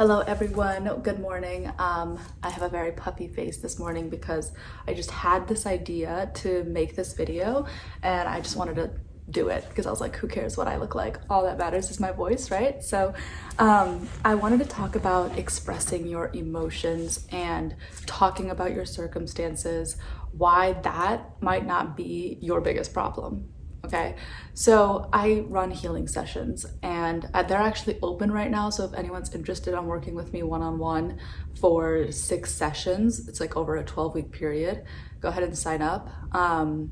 Hello everyone, good morning. I have a very puffy face this morning because I just had this idea to make this video and I just wanted to do it because I was like, who cares what I look like? All that matters is my voice, right? So I wanted to talk about expressing your emotions and talking about your circumstances, why that might not be your biggest problem. Okay, so I run healing sessions and they're actually open right now. So if anyone's interested in working with me one-on-one for 6 sessions, it's like over a 12-week period, go ahead and sign up. I'm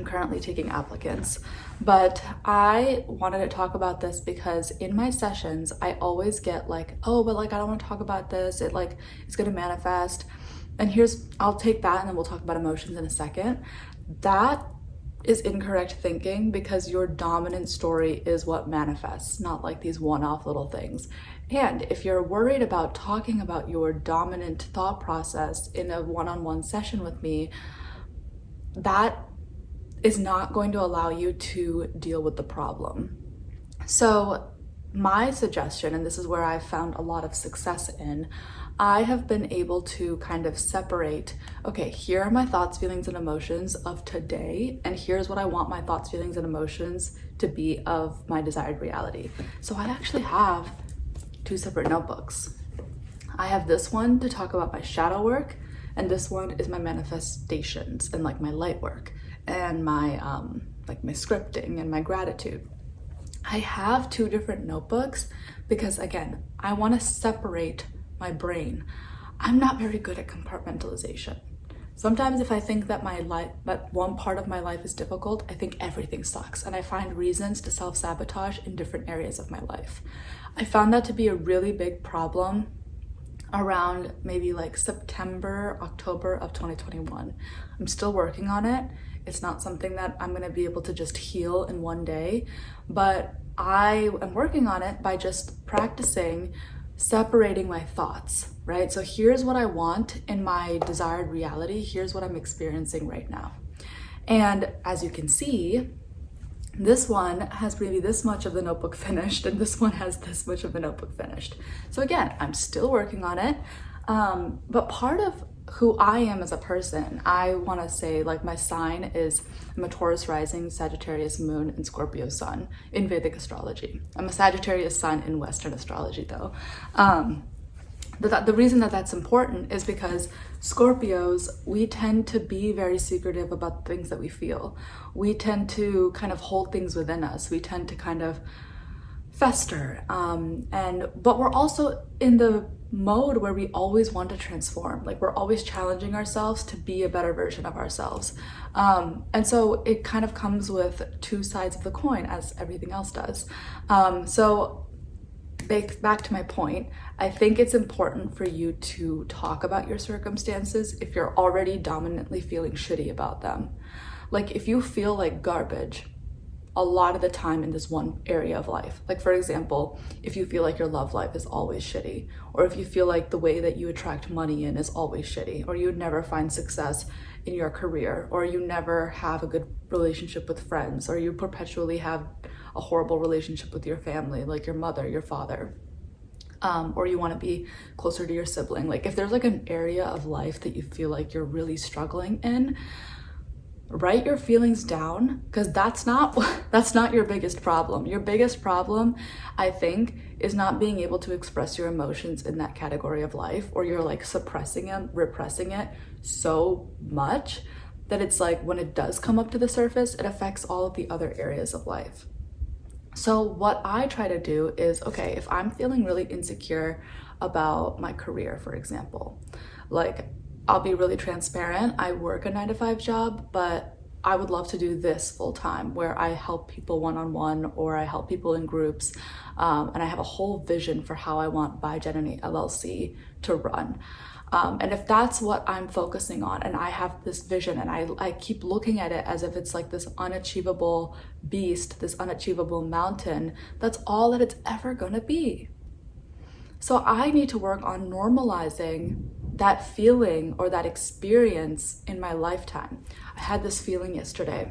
currently taking applicants, but I wanted to talk about this because in my sessions, I always get like, oh, but like, I don't want to talk about this. It's going to manifest. And I'll take that and then we'll talk about emotions in a second. That is incorrect thinking because your dominant story is what manifests, not like these one-off little things. And if you're worried about talking about your dominant thought process in a one-on-one session with me, that is not going to allow you to deal with the problem. So my suggestion, and this is where I've found a lot of success in, I have been able to kind of separate, okay, here are my thoughts, feelings, and emotions of today, and here's what I want my thoughts, feelings, and emotions to be of my desired reality. So I actually have 2 separate notebooks. I have this one to talk about my shadow work, and this one is my manifestations and like my light work and my my scripting and my gratitude. I have 2 different notebooks because again, I want to separate my brain. I'm not very good at compartmentalization. Sometimes if I think that that one part of my life is difficult, I think everything sucks and I find reasons to self-sabotage in different areas of my life. I found that to be a really big problem around maybe like September, October of 2021. I'm still working on it. It's not something that I'm gonna be able to just heal in one day, but I am working on it by just practicing separating my thoughts, right? So here's what I want in my desired reality. Here's what I'm experiencing right now. And as you can see, this one has maybe this much of the notebook finished and this one has this much of the notebook finished. So again, I'm still working on it. But part of who I am as a person, I want to say like my sign is I'm a Taurus rising, Sagittarius moon, and Scorpio sun in Vedic astrology. I'm a Sagittarius sun in Western astrology though. The reason that that's important is because Scorpios, we tend to be very secretive about the things that we feel. We tend to kind of hold things within us. We tend to kind of fester. But we're also in the mode where we always want to transform. Like we're always challenging ourselves to be a better version of ourselves. And so it kind of comes with 2 sides of the coin, as everything else does. So back to my point, I think it's important for you to talk about your circumstances if you're already dominantly feeling shitty about them. Like if you feel like garbage a lot of the time in this one area of life, like for example, if you feel like your love life is always shitty, or if you feel like the way that you attract money in is always shitty, or you never find success in your career, or you never have a good relationship with friends, or you perpetually have a horrible relationship with your family, like your mother, your father, or you want to be closer to your sibling. Like if there's like an area of life that you feel like you're really struggling in, write your feelings down, because that's not your biggest problem. Your biggest problem, I think, is not being able to express your emotions in that category of life, or you're like suppressing it, repressing it so much that it's like when it does come up to the surface, it affects all of the other areas of life. So what I try to do is, okay, if I'm feeling really insecure about my career, for example, like I'll be really transparent. I work a 9-to-5 job, but I would love to do this full time where I help people one-on-one or I help people in groups. And I have a whole vision for how I want By Jenny LLC to run. And if that's what I'm focusing on and I have this vision and I keep looking at it as if it's like this unachievable beast, this unachievable mountain, that's all that it's ever gonna be. So I need to work on normalizing that feeling or that experience in my lifetime. I had this feeling yesterday.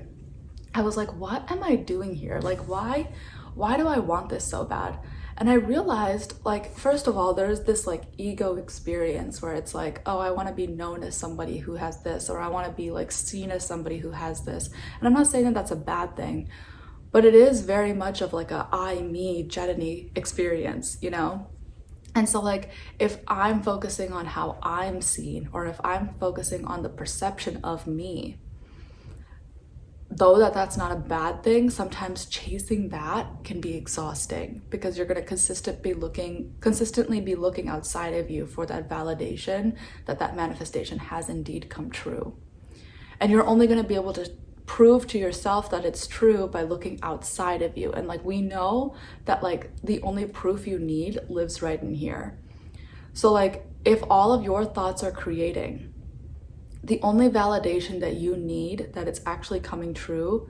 I was like, what am I doing here? Like, why do I want this so bad? And I realized, like, first of all, there's this like ego experience where it's like, oh, I want to be known as somebody who has this, or I want to be like seen as somebody who has this. And I'm not saying that that's a bad thing, but it is very much of like a I, me, Jenny experience, you know? And so like, if I'm focusing on how I'm seen, or if I'm focusing on the perception of me, though that's not a bad thing, sometimes chasing that can be exhausting, because you're going to consistently be looking outside of you for that validation that that manifestation has indeed come true. And you're only going to be able to prove to yourself that it's true by looking outside of you. And like, we know that like the only proof you need lives right in here. So like, if all of your thoughts are creating, the only validation that you need that it's actually coming true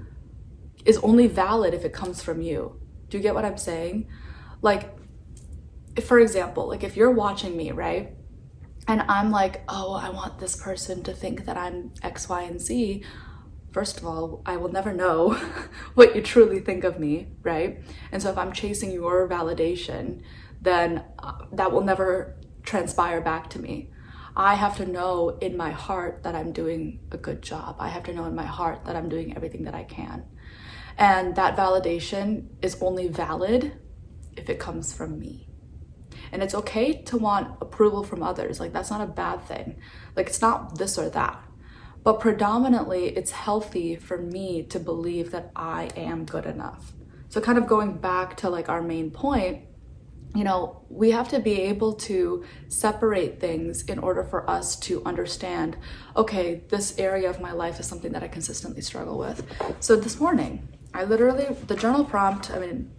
is only valid if it comes from you. Do you get what I'm saying? Like, if, for example, like if you're watching me, right? And I'm like, oh, I want this person to think that I'm X, Y, and Z. First of all, I will never know what you truly think of me, right? And so if I'm chasing your validation, then that will never transpire back to me. I have to know in my heart that I'm doing a good job. I have to know in my heart that I'm doing everything that I can. And that validation is only valid if it comes from me. And it's okay to want approval from others. Like, that's not a bad thing. Like, it's not this or that. But predominantly, it's healthy for me to believe that I am good enough. So kind of going back to like our main point, you know, we have to be able to separate things in order for us to understand, okay, this area of my life is something that I consistently struggle with. So this morning, the journal prompt, I mean,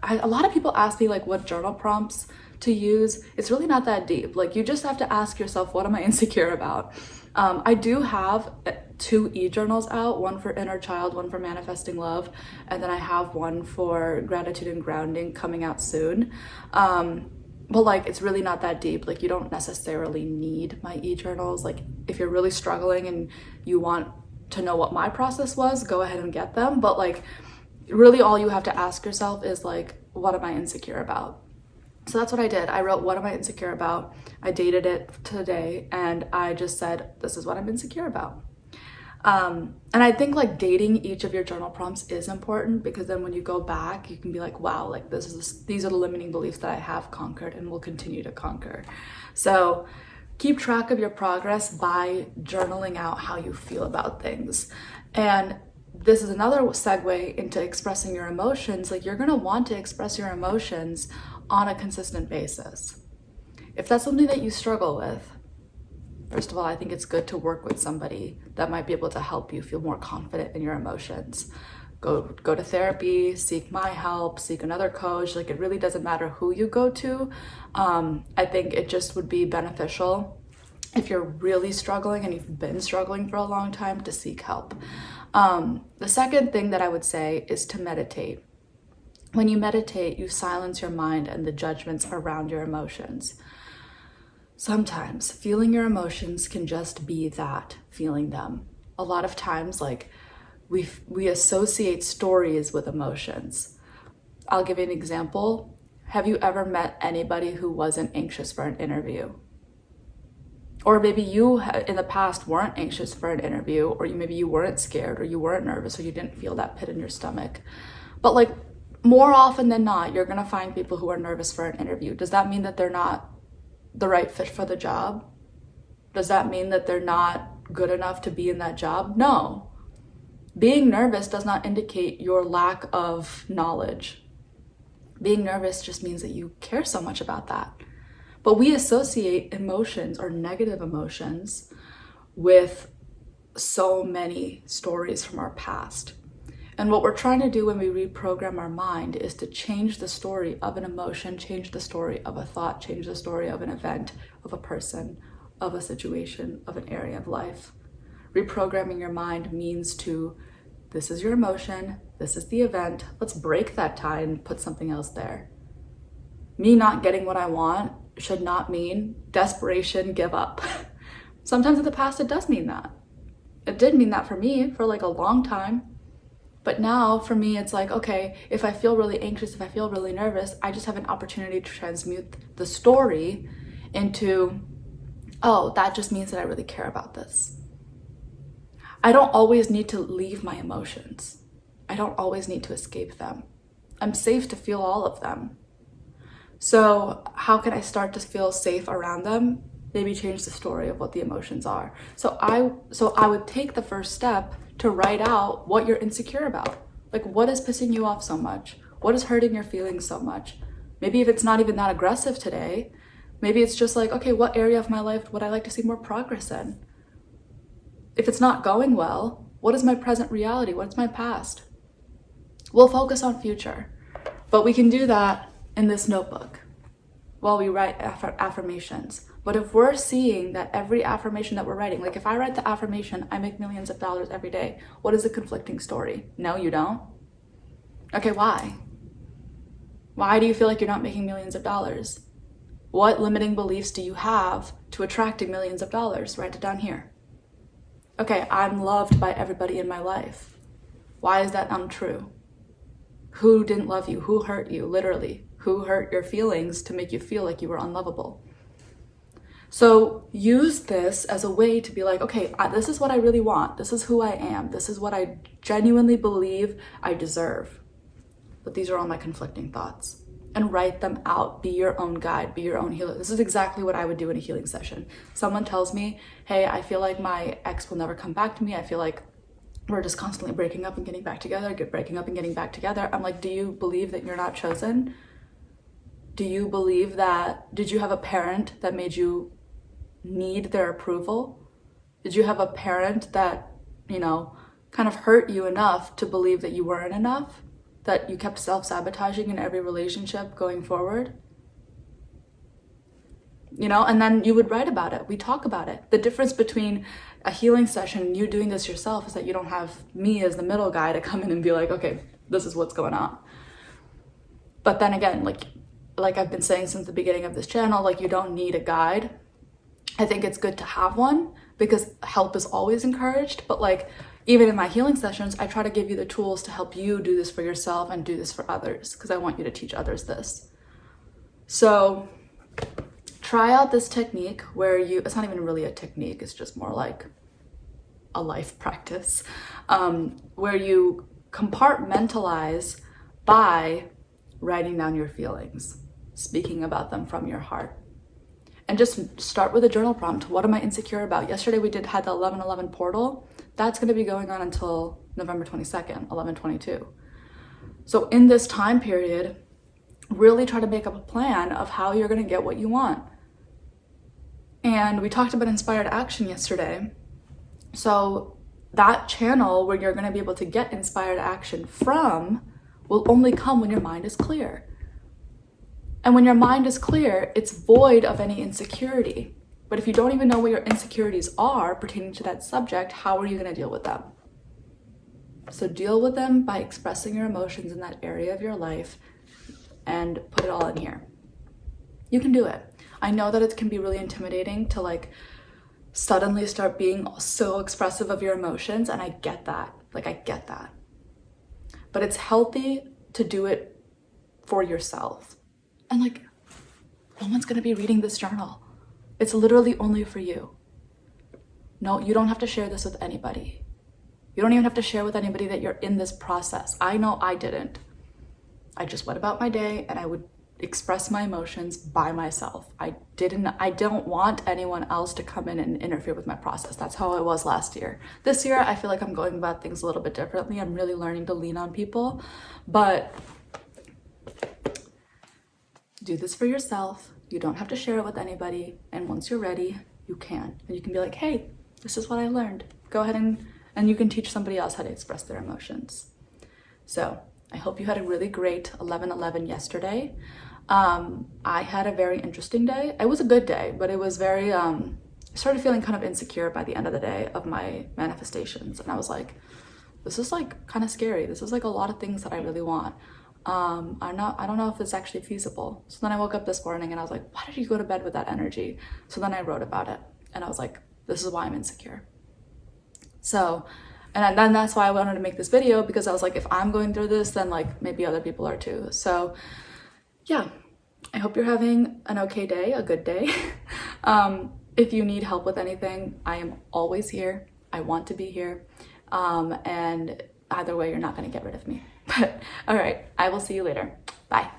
a lot of people ask me like what journal prompts to use. It's really not that deep. Like, you just have to ask yourself, what am I insecure about? I do have 2 e-journals out, one for inner child, one for manifesting love, and then I have one for gratitude and grounding coming out soon. But like, it's really not that deep. Like, you don't necessarily need my e-journals. Like, if you're really struggling and you want to know what my process was, go ahead and get them. But like, really all you have to ask yourself is like, what am I insecure about? So that's what I did. I wrote, what am I insecure about? I dated it today, and I just said, this is what I'm insecure about. And I think like dating each of your journal prompts is important, because then when you go back, you can be like, wow, like these are the limiting beliefs that I have conquered and will continue to conquer. So keep track of your progress by journaling out how you feel about things. And this is another segue into expressing your emotions. Like, you're going to want to express your emotions on a consistent basis. If that's something that you struggle with, first of all, I think it's good to work with somebody that might be able to help you feel more confident in your emotions. Go to therapy, seek my help, seek another coach. Like, it really doesn't matter who you go to. I think it just would be beneficial if you're really struggling and you've been struggling for a long time to seek help. The second thing that I would say is to meditate. When you meditate, you silence your mind and the judgments around your emotions. Sometimes feeling your emotions can just be that, feeling them. A lot of times, like, we associate stories with emotions. I'll give you an example. Have you ever met anybody who wasn't anxious for an interview? Or maybe you in the past weren't anxious for an interview, or maybe you weren't scared, or you weren't nervous, or you didn't feel that pit in your stomach. But like, more often than not, you're gonna find people who are nervous for an interview. Does that mean that they're not the right fit for the job? Does that mean that they're not good enough to be in that job? No. Being nervous does not indicate your lack of knowledge. Being nervous just means that you care so much about that. But we associate emotions or negative emotions with so many stories from our past. And what we're trying to do when we reprogram our mind is to change the story of an emotion, change the story of a thought, change the story of an event, of a person, of a situation, of an area of life. Reprogramming your mind means to, this is your emotion, this is the event, let's break that tie and put something else there. Me not getting what I want should not mean desperation, give up. Sometimes in the past it does mean that. It did mean that for me for like a long time. But now for me, it's like, okay, if I feel really anxious, if I feel really nervous, I just have an opportunity to transmute the story into, oh, that just means that I really care about this. I don't always need to leave my emotions. I don't always need to escape them. I'm safe to feel all of them. So how can I start to feel safe around them? Maybe change the story of what the emotions are. So I would take the first step to write out what you're insecure about. Like, what is pissing you off so much? What is hurting your feelings so much? Maybe if it's not even that aggressive today, maybe it's just like, okay, what area of my life would I like to see more progress in? If it's not going well, what is my present reality? What's my past? We'll focus on future, but we can do that in this notebook while we write affirmations. But if we're seeing that every affirmation that we're writing, like if I write the affirmation, I make millions of dollars every day, what is the conflicting story? No, you don't. Okay, why? Why do you feel like you're not making millions of dollars? What limiting beliefs do you have to attracting millions of dollars? Write it down here. Okay, I'm loved by everybody in my life. Why is that untrue? Who didn't love you? Who hurt you? Literally, who hurt your feelings to make you feel like you were unlovable? So use this as a way to be like, okay, this is what I really want. This is who I am. This is what I genuinely believe I deserve. But these are all my conflicting thoughts. And write them out. Be your own guide. Be your own healer. This is exactly what I would do in a healing session. Someone tells me, hey, I feel like my ex will never come back to me. I feel like we're just constantly breaking up and getting back together, breaking up and getting back together. I'm like, do you believe that you're not chosen? Do you believe that, did you have a parent that made you need their approval? Did you have a parent that, kind of hurt you enough to believe that you weren't enough? That you kept self-sabotaging in every relationship going forward? And then you would write about it. We talk about it. The difference between a healing session and you doing this yourself is that you don't have me as the middle guy to come in and be like, okay, this is what's going on. But then again, like I've been saying since the beginning of this channel, like you don't need a guide. I think it's good to have one because help is always encouraged. But like, even in my healing sessions, I try to give you the tools to help you do this for yourself and do this for others because I want you to teach others this. So try out this technique where it's not even really a technique, it's just more like a life practice, where you compartmentalize by writing down your feelings, speaking about them from your heart. And just start with a journal prompt. What am I insecure about? Yesterday we had the 11/11 portal. That's going to be going on until November 22nd, 11/22. So in this time period, really try to make up a plan of how you're going to get what you want. And we talked about inspired action yesterday. So that channel where you're going to be able to get inspired action from will only come when your mind is clear. And when your mind is clear, it's void of any insecurity. But if you don't even know what your insecurities are pertaining to that subject, how are you going to deal with them? So deal with them by expressing your emotions in that area of your life and put it all in here. You can do it. I know that it can be really intimidating to like suddenly start being so expressive of your emotions, and I get that. I get that. But it's healthy to do it for yourself. And like, no one's going to be reading this journal. It's literally only for you. No, you don't have to share this with anybody. You don't even have to share with anybody that you're in this process. I know I didn't. I just went about my day and I would express my emotions by myself. I don't want anyone else to come in and interfere with my process. That's how I was last year. This year, I feel like I'm going about things a little bit differently. I'm really learning to lean on people, but do this for yourself. You don't have to share it with anybody. And once you're ready, you can. And you can be like, hey, this is what I learned. Go ahead and you can teach somebody else how to express their emotions. So I hope you had a really great 11/11 yesterday. I had a very interesting day. It was a good day, but it was very, I started feeling kind of insecure by the end of the day of my manifestations. And I was like, this is like kind of scary. This is like a lot of things that I really want. I don't know if it's actually feasible. So then I woke up this morning and I was like, why did you go to bed with that energy? So then I wrote about it and I was like, this is why I'm insecure. So And then that's why I wanted to make this video, because I was like, if I'm going through this, then like maybe other people are too. So yeah, I hope you're having an okay day, a good day. If you need help with anything, I am always here. I want to be here. And either way, you're not going to get rid of me. But all right, I will see you later. Bye.